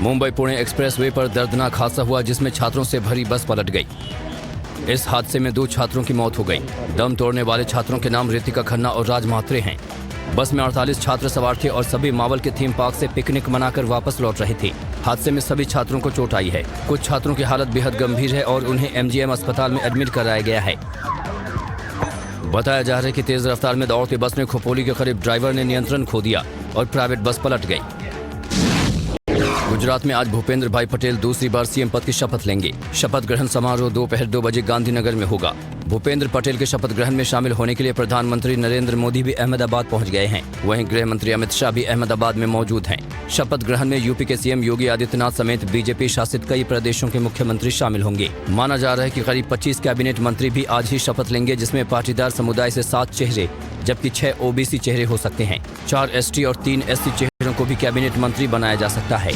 Mumbai Pune expressway पर दर्दनाक हादसा हुआ जिसमें छात्रों से भरी बस पलट गई। इस हादसे में 2 छात्रों की मौत हो गई। दम तोड़ने वाले छात्रों के नाम रितिका खन्ना और राज म्हात्रे हैं। बस में 48 छात्र सवार थे और सभी मावल के थीम पार्क से पिकनिक मनाकर वापस लौट रहे थे। हादसे में सभी छात्रों को चोट आई है। कुछ छात्रों की हालत बेहद गंभीर है और उन्हें MGM अस्पताल में एडमिट कराया गया है। बताया जा रहा है कि तेज रफ्तार में दौड़ती बस में खोपोली के करीब ड्राइवर ने नियंत्रण खो दिया और प्राइवेट बस पलट गई। गुजरात में आज भूपेंद्र भाई पटेल दूसरी बार CM पद की शपथ लेंगे। शपथ ग्रहण समारोह दोपहर 2 बजे गांधीनगर में होगा। भूपेंद्र पटेल के शपथ ग्रहण में शामिल होने के लिए प्रधानमंत्री नरेंद्र मोदी भी अहमदाबाद पहुंच गए हैं। वहीं गृह मंत्री अमित शाह भी अहमदाबाद में मौजूद हैं। शपथ ग्रहण में यूपी के CM योगी आदित्यनाथ समेत बीजेपी शासित कई प्रदेशों के मुख्यमंत्री शामिल होंगे। माना जा रहा है कि करीब 25 कैबिनेट मंत्री भी आज ही शपथ लेंगे, जिसमें पाटीदार समुदाय से 7 चेहरे जबकि 6 OBC चेहरे हो सकते हैं। 4 ST और 3 SC चेहरों को भी कैबिनेट मंत्री बनाया जा सकता है।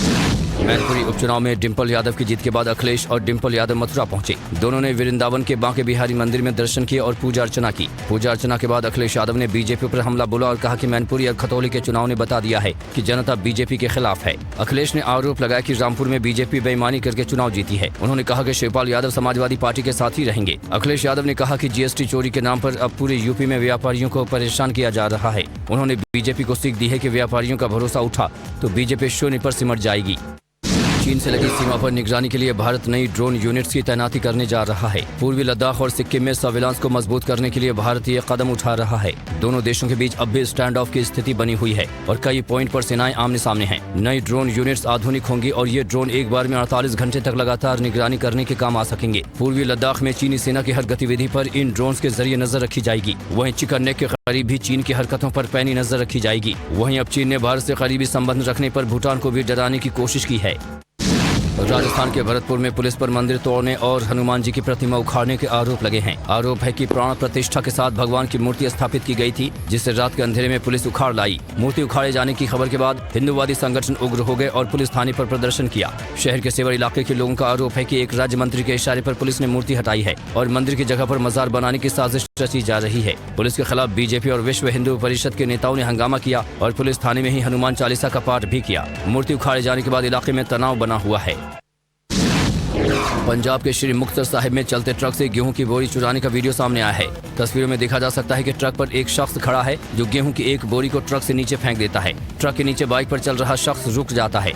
मैनपुरी उपचुनाव में डिंपल यादव की जीत के बाद अखिलेश और डिंपल यादव मथुरा पहुंचे। दोनों ने वृंदावन के बांके बिहारी मंदिर में दर्शन किए और पूजा अर्चना की। पूजा अर्चना के बाद अखिलेश यादव ने बीजेपी पर हमला बोला और कहा कि मैनपुरी और खतौली के चुनाव ने बता दिया है कि जनता बीजेपी के खिलाफ है। अखिलेश ने आरोप लगाया कि रामपुर में बीजेपी बेईमानी करके चुनाव जीती है। उन्होंने कहा कि शिवपाल यादव समाजवादी पार्टी के साथ ही रहेंगे। अखिलेश यादव ने कहा कि GST चोरी के नाम पर अब पूरे यूपी में व्यापारियों को परेशान किया जा रहा है। उन्होंने बीजेपी को सीख दी है कि व्यापारियों का भरोसा उठा तो बीजेपी शून्य पर सिमट जाएगी। चीन से लगी सीमा पर निगरानी के लिए भारत नई ड्रोन यूनिट्स की तैनाती करने जा रहा है। पूर्वी लद्दाख और सिक्किम में सर्विलांस को मजबूत करने के लिए भारत ये कदम उठा रहा है। दोनों देशों के बीच अब भी स्टैंड ऑफ की स्थिति बनी हुई है और कई पॉइंट पर सेनाएं आमने सामने हैं। नई ड्रोन यूनिट्स आधुनिक होंगी और ये ड्रोन एक बार में 48 घंटे तक लगातार निगरानी करने के काम आ सकेंगे। पूर्वी लद्दाख में चीनी सेना की हर गतिविधि पर इन ड्रोन के जरिए नजर रखी जाएगी। वहीं चिकन नेक के करीब भी चीन की हरकतों पर पैनी नजर रखी जाएगी। वहीं अब चीन ने भारत से करीबी संबंध रखने पर भूटान को भी डराने की कोशिश की है। राजस्थान के भरतपुर में पुलिस पर मंदिर तोड़ने और हनुमान जी की प्रतिमा उखाड़ने के आरोप लगे हैं। आरोप है कि प्राण प्रतिष्ठा के साथ भगवान की मूर्ति स्थापित की गई थी, जिसे रात के अंधेरे में पुलिस उखाड़ लाई। मूर्ति उखाड़े जाने की खबर के बाद हिंदूवादी संगठन उग्र हो गए और पुलिस थाने पर प्रदर्शन किया। शहर के सेवर इलाके के लोगों का आरोप है कि एक राज्य मंत्री के इशारे पर पुलिस ने मूर्ति हटाई है और मंदिर की जगह पर मजार बनाने की साजिश रची जा रही है। पुलिस के खिलाफ बीजेपी और विश्व हिंदू परिषद के नेताओं ने हंगामा किया और पुलिस थाने में ही हनुमान चालीसा का पाठ भी किया। मूर्ति उखाड़े जाने के बाद इलाके में तनाव बना हुआ है। पंजाब के श्री मुक्तसर साहिब में चलते ट्रक से गेहूं की बोरी चुराने का वीडियो सामने आया है। तस्वीरों में देखा जा सकता है कि ट्रक पर एक शख्स खड़ा है जो गेहूं की एक बोरी को ट्रक से नीचे फेंक देता है। ट्रक के नीचे बाइक पर चल रहा शख्स रुक जाता है,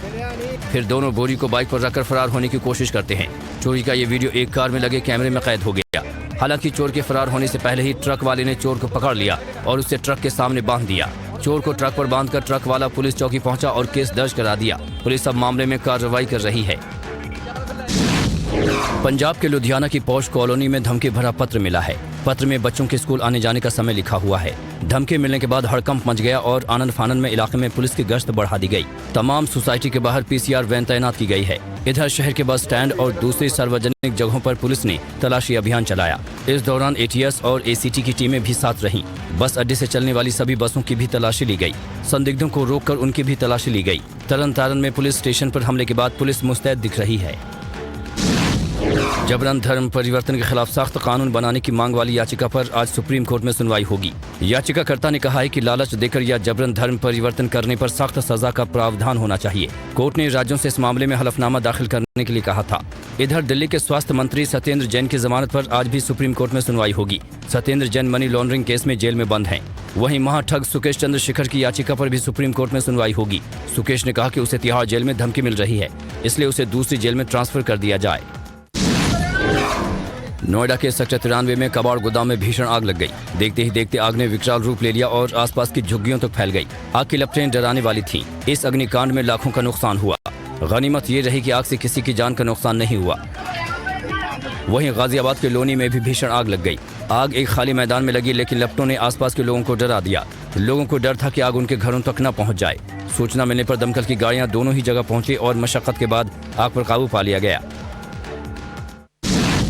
फिर दोनों बोरी को बाइक पर रखकर फरार होने की कोशिश करते हैं। चोरी का ये वीडियो एक कार में लगे कैमरे में कैद हो गया। हालांकि चोर के फरार होने से पहले ही ट्रक वाले ने चोर को पकड़ लिया और उसे ट्रक के सामने बांध दिया। चोर को ट्रक पर बांधकर ट्रक वाला पुलिस चौकी पहुंचा और केस दर्ज करा दिया। पुलिस अब मामले में कार्रवाई कर रही है। पंजाब के लुधियाना की पौष कॉलोनी में धमकी भरा पत्र मिला है। पत्र में बच्चों के स्कूल आने जाने का समय लिखा हुआ है। धमकी मिलने के बाद हड़कंप मच गया और आनंद फानंद में इलाके में पुलिस की गश्त बढ़ा दी गई। तमाम सोसाइटी के बाहर PCR वैन तैनात की गई है। इधर शहर के बस स्टैंड और दूसरी सार्वजनिक जगहों पर पुलिस ने तलाशी अभियान चलाया। इस दौरान ATS और ACT की टीमें भी साथ रहीं। बस अड्डे से चलने वाली सभी बसों की भी तलाशी ली गई। संदिग्धों को रोककर उनकी भी तलाशी ली गई। तरन तारन में पुलिस स्टेशन पर हमले के बाद पुलिस मुस्तैद दिख रही है। जबरन धर्म परिवर्तन के खिलाफ सख्त कानून बनाने की मांग वाली याचिका पर आज सुप्रीम कोर्ट में सुनवाई होगी। याचिकाकर्ता ने कहा है कि लालच देकर या जबरन धर्म परिवर्तन करने पर सख्त सजा का प्रावधान होना चाहिए। कोर्ट ने राज्यों से इस मामले में हलफनामा दाखिल करने के लिए कहा था। इधर दिल्ली के स्वास्थ्य मंत्री सत्येंद्र जैन की जमानत पर आज भी सुप्रीम कोर्ट में सुनवाई होगी। Satyendra Jain money laundering case में जेल में बंद हैं। वहीं महाठग सुकेश चंद्रशेखर की याचिका पर भी सुप्रीम कोर्ट में सुनवाई होगी। सुकेश ने कहा कि उसे तिहाड़ जेल में धमकी मिल रही है, इसलिए उसे दूसरी जेल में ट्रांसफर कर दिया जाए। नोएडा के सेक्टर 93 में कबाड़ गोदाम में भीषण आग लग गई। देखते ही देखते आग ने विकराल रूप ले लिया और आसपास की झुग्गियों तक फैल गई। आग की लपटें डराने वाली थीं। इस अग्निकांड में लाखों का नुकसान हुआ। गनीमत ये रही कि आग से किसी की जान का नुकसान नहीं हुआ। वहीं गाजियाबाद के लोनी में भी भीषण आग लग गई। आग एक खाली मैदान में लगी, लेकिन लपटों ने आसपास के लोगों को डरा दिया। लोगों को डर था कि आग उनके घरों तक न पहुंच जाए। सूचना मिलने पर दमकल की गाड़ियां दोनों ही जगह पहुंची और मशक्कत के बाद आग पर काबू पा लिया गया।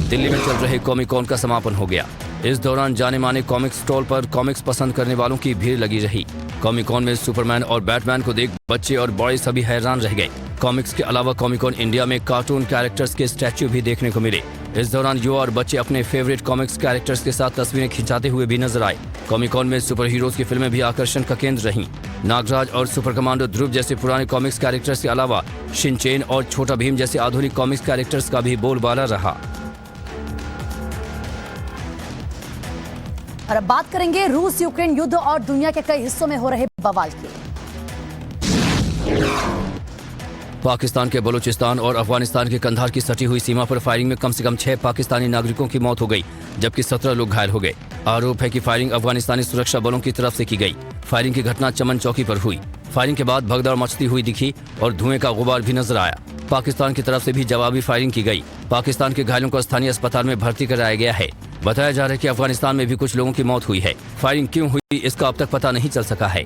दिल्ली में चल रहे कॉमिक-कॉन का समापन हो गया। इस दौरान जाने माने कॉमिक्स स्टॉल पर कॉमिक्स पसंद करने वालों की भीड़ लगी रही। कॉमिक-कॉन में सुपरमैन और बैटमैन को देख बच्चे और बड़े सभी हैरान रह गए। कॉमिक्स के अलावा कॉमिक-कॉन इंडिया में कार्टून कैरेक्टर्स के स्टैच्यू भी देखने को मिले। इस दौरान युवा और बच्चे अपने फेवरेट कॉमिक्स कैरेक्टर्स के साथ तस्वीरें खिंचाते हुए भी नजर आए। कॉमिक-कॉन में सुपर हीरोज की फिल्में भी आकर्षण का केंद्र रहीं। नागराज और सुपर कमांडो ध्रुव जैसे पुराने कॉमिक्स कैरेक्टर्स के अलावा शिनचैन और छोटा भीम जैसे आधुनिक कॉमिक्स कैरेक्टर्स का भी बोलबाला रहा। और अब बात करेंगे रूस यूक्रेन युद्ध और दुनिया के कई हिस्सों में हो रहे बवाल की। पाकिस्तान के बलूचिस्तान और अफगानिस्तान के कंधार की सटी हुई सीमा पर फायरिंग में कम से कम 6 पाकिस्तानी नागरिकों की मौत हो गई, जबकि 17 लोग घायल हो गए। आरोप है कि फायरिंग अफगानिस्तानी सुरक्षा बलों की तरफ से की गई। फायरिंग की घटना चमन चौकी पर हुई। फायरिंग के बाद भगदड़ मचती हुई दिखी और धुएं का गुबार भी नजर आया। पाकिस्तान की तरफ से भी जवाबी फायरिंग की गई। पाकिस्तान के घायलों को स्थानीय अस्पताल में भर्ती कराया गया है। बताया जा रहा है कि अफगानिस्तान में भी कुछ लोगों की मौत हुई है। फायरिंग क्यों हुई इसका अब तक पता नहीं चल सका है।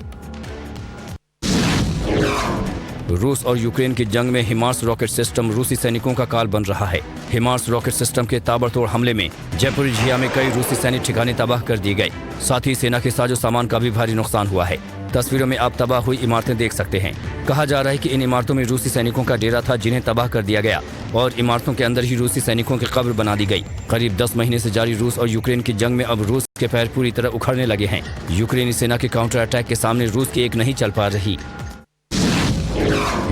रूस और यूक्रेन की जंग में हिमार्स रॉकेट सिस्टम रूसी सैनिकों का काल बन रहा है। हिमार्स रॉकेट सिस्टम के ताबड़तोड़ हमले में जयपुरिया में कई रूसी सैनिक ठिकाने तबाह कर दिए गए। साथ ही सेना के साजो सामान का भी भारी नुकसान हुआ है। तस्वीरों में आप तबाह हुई इमारतें देख सकते हैं। कहा जा रहा है कि इन इमारतों में रूसी सैनिकों का डेरा था जिन्हें तबाह कर दिया गया और इमारतों के अंदर ही रूसी सैनिकों की कब्र बना दी गई। करीब 10 महीने से जारी रूस और यूक्रेन की जंग में अब रूस के पैर पूरी तरह उखड़ने लगे हैं। यूक्रेनी सेना के काउंटर अटैक के सामने रूस की एक नहीं चल पा रही।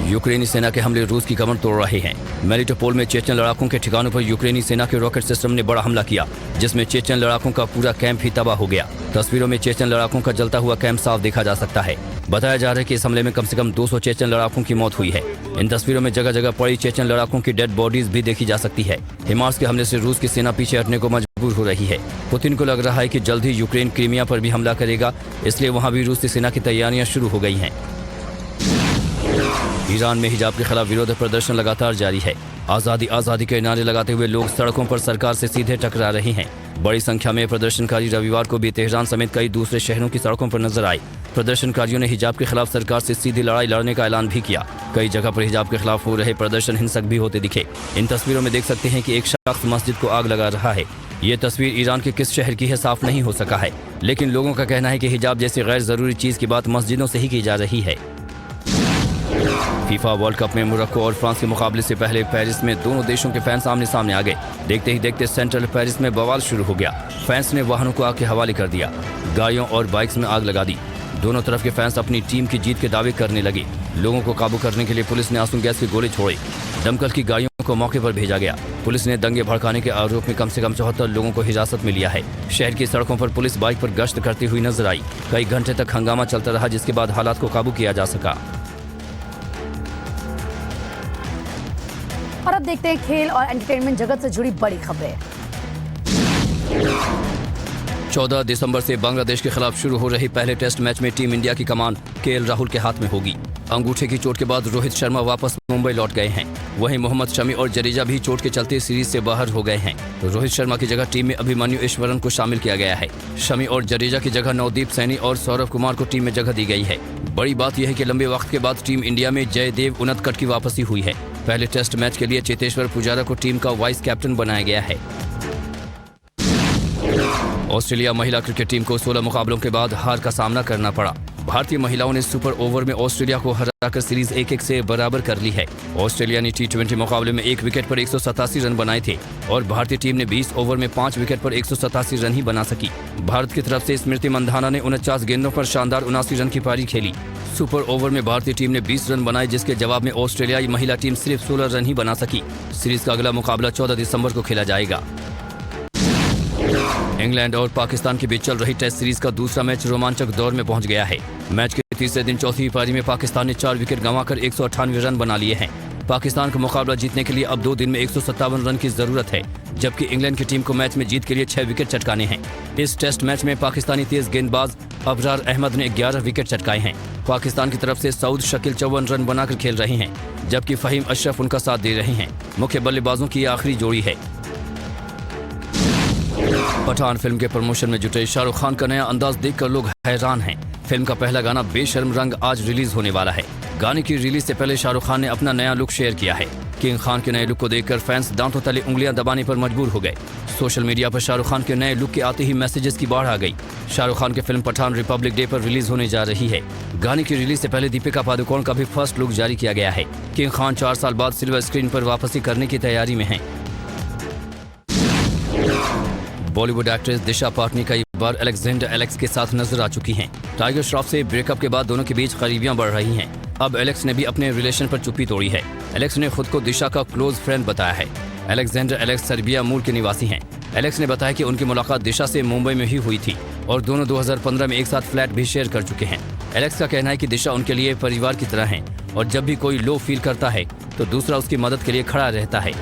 यूक्रेनी सेना के हमले रूस की कमर तोड़ रहे हैं। मेरिटोपोल में चेचन लड़ाकों के ठिकानों पर यूक्रेनी सेना के रॉकेट सिस्टम ने बड़ा हमला किया, जिसमें चेचन लड़ाकों का पूरा कैंप ही तबाह हो गया। तस्वीरों में चेचन लड़ाकों का जलता हुआ कैंप साफ देखा जा सकता है। बताया जा रहा है कि इस हमले में कम से कम 200 चेचन लड़ाकों की मौत हुई है। इन तस्वीरों में जगह जगह पड़ी चेचन लड़ाकों की डेड बॉडीज भी देखी जा सकती है। हिमार्स के हमले से रूस की सेना पीछे हटने को मजबूर हो रही है। पुतिन को लग रहा है कि जल्द ही यूक्रेन क्रीमिया पर भी हमला करेगा, इसलिए वहां भी रूसी सेना की तैयारियां शुरू हो गई हैं। ईरान में हिजाब के खिलाफ विरोध प्रदर्शन लगातार जारी है। आज़ादी आज़ादी के नारे लगाते हुए लोग सड़कों पर सरकार से सीधे टकरा रहे हैं। बड़ी संख्या में प्रदर्शनकारी रविवार को भी तेहरान समेत कई दूसरे शहरों की सड़कों पर नजर आए। प्रदर्शनकारियों ने हिजाब के खिलाफ सरकार से सीधी लड़ाई लड़ने का ऐलान भी किया। कई जगह पर हिजाब के खिलाफ हो रहे प्रदर्शन हिंसक भी होते दिखे। इन तस्वीरों में देख सकते हैं कि एक शख्स मस्जिद को आग लगा रहा है। ये तस्वीर ईरान के किस शहर की है साफ नहीं हो सका है, लेकिन लोगों का कहना है कि हिजाब जैसी गैर जरूरी चीज की बात मस्जिदों से ही की जा रही है। फीफा वर्ल्ड कप में मोरक्को और फ्रांस के मुकाबले से पहले पेरिस में दोनों देशों के फैंस आमने सामने आ गए। देखते ही देखते सेंट्रल पेरिस में बवाल शुरू हो गया। फैंस ने वाहनों को आग के हवाले कर दिया, गाड़ियों और बाइक्स में आग लगा दी। दोनों तरफ के फैंस अपनी टीम की जीत के दावे करने लगे। लोगों को काबू करने के लिए पुलिस ने आंसू गैस के गोले छोड़े। दमकल की गाड़ियों को मौके पर भेजा गया। पुलिस ने दंगे भड़काने के आरोप में कम से कम 74 लोगों को हिरासत में लिया है। शहर की सड़कों पर पुलिस बाइक पर गश्त करती हुई नजर आई। कई घंटे तक हंगामा चलता रहा, जिसके बाद हालात को काबू किया जा सका। और अब देखते हैं खेल और एंटरटेनमेंट जगत से जुड़ी बड़ी खबरें। 14 दिसंबर से बांग्लादेश के खिलाफ शुरू हो रही पहले टेस्ट मैच में टीम इंडिया की कमान केएल राहुल के हाथ में होगी। अंगूठे की चोट के बाद रोहित शर्मा वापस मुंबई लौट गए हैं। वहीं मोहम्मद शमी और जडेजा भी चोट के चलते सीरीज से बाहर हो गए हैं। रोहित शर्मा की जगह टीम में अभिमन्यु ईश्वरन को शामिल किया गया है। शमी और जडेजा की जगह नवदीप सैनी और सौरव कुमार को टीम में जगह दी गई है। बड़ी बात यह है कि लंबे वक्त के बाद टीम इंडिया में जयदेव उनदकट की वापसी हुई है। पहले टेस्ट मैच के लिए चेतेश्वर पुजारा को टीम का वाइस कैप्टन बनाया गया है। ऑस्ट्रेलिया महिला क्रिकेट टीम को 16 मुकाबलों के बाद हार का सामना करना पड़ा। भारतीय महिलाओं ने सुपर ओवर में ऑस्ट्रेलिया को हराकर सीरीज 1-1 से बराबर कर ली है। ऑस्ट्रेलिया ने T20 मुकाबले में 1 विकेट पर 187 रन बनाए थे और भारतीय टीम ने 20 ओवर में 5 विकेट पर 187 रन ही बना सकी। भारत की तरफ से स्मृति मंधाना ने 49 गेंदों पर शानदार 79 रन की पारी खेली। सुपर ओवर में भारतीय टीम ने 20 रन बनाए, जिसके जवाब में ऑस्ट्रेलियाई महिला टीम सिर्फ 16 रन ही बना सकी। सीरीज का अगला मुकाबला 14 दिसंबर को खेला जाएगा। इंग्लैंड और पाकिस्तान के बीच चल रही टेस्ट सीरीज का दूसरा मैच रोमांचक दौर में पहुंच गया है। मैच के तीसरे दिन चौथी पारी में पाकिस्तान ने 4 विकेट गंवाकर 198 रन बना लिए हैं। पाकिस्तान का मुकाबला जीतने के लिए अब 2 दिन में 157 रन की जरूरत है, जबकि इंग्लैंड की टीम को मैच में जीत के लिए 6 विकेट चटकाने हैं। इस टेस्ट मैच में पाकिस्तानी तेज गेंदबाज अबरार अहमद ने 11 विकेट चटकाए हैं। पाकिस्तान की तरफ से सऊद शकील 54 रन बनाकर खेल रहे हैं, जबकि फहीम अशरफ उनका साथ दे रहे हैं। मुख्य बल्लेबाजों की आखिरी जोड़ी है। पठान फिल्म के प्रमोशन में जुटे शाहरुख खान का नया अंदाज देखकर लोग हैरान हैं। फिल्म का पहला गाना बेशर्म रंग आज रिलीज होने वाला है। गाने की रिलीज से पहले शाहरुख खान ने अपना नया लुक शेयर किया है। किंग खान के नए लुक को देखकर फैंस दांतों तले उंगलियां दबाने पर मजबूर हो गए। सोशल मीडिया पर शाहरुख खान के नए लुक के आते ही मैसेजेस की बाढ़ आ गई। शाहरुख खान की फिल्म पठान रिपब्लिक डे पर रिलीज होने जा रही है। गाने की रिलीज से पहले दीपिका पादुकोण का भी फर्स्ट लुक जारी किया गया है। किंग खान 4 साल बाद सिल्वर स्क्रीन पर वापसी करने की तैयारी में हैं। बॉलीवुड एक्ट्रेस दिशा पाटनी का ये बार अलेक्जेंडर एलेक्स के साथ नजर आ चुकी हैं। टाइगर श्रॉफ से ब्रेकअप के बाद दोनों के बीच करीबियां बढ़ रही हैं। अब एलेक्स ने भी अपने रिलेशन पर चुप्पी तोड़ी है। एलेक्स ने खुद को दिशा का क्लोज फ्रेंड बताया है। अलेक्जेंडर एलेक्स सर्बिया मूल के निवासी हैं। एलेक्स ने बताया कि उनकी मुलाकात दिशा से मुंबई में ही हुई थी और दोनों 2015 में एक साथ फ्लैट भी शेयर कर चुके हैं। एलेक्स का कहना है कि दिशा उनके लिए परिवार की तरह है और जब भी कोई लो फील करता है तो दूसरा उसकी मदद के लिए खड़ा रहता है।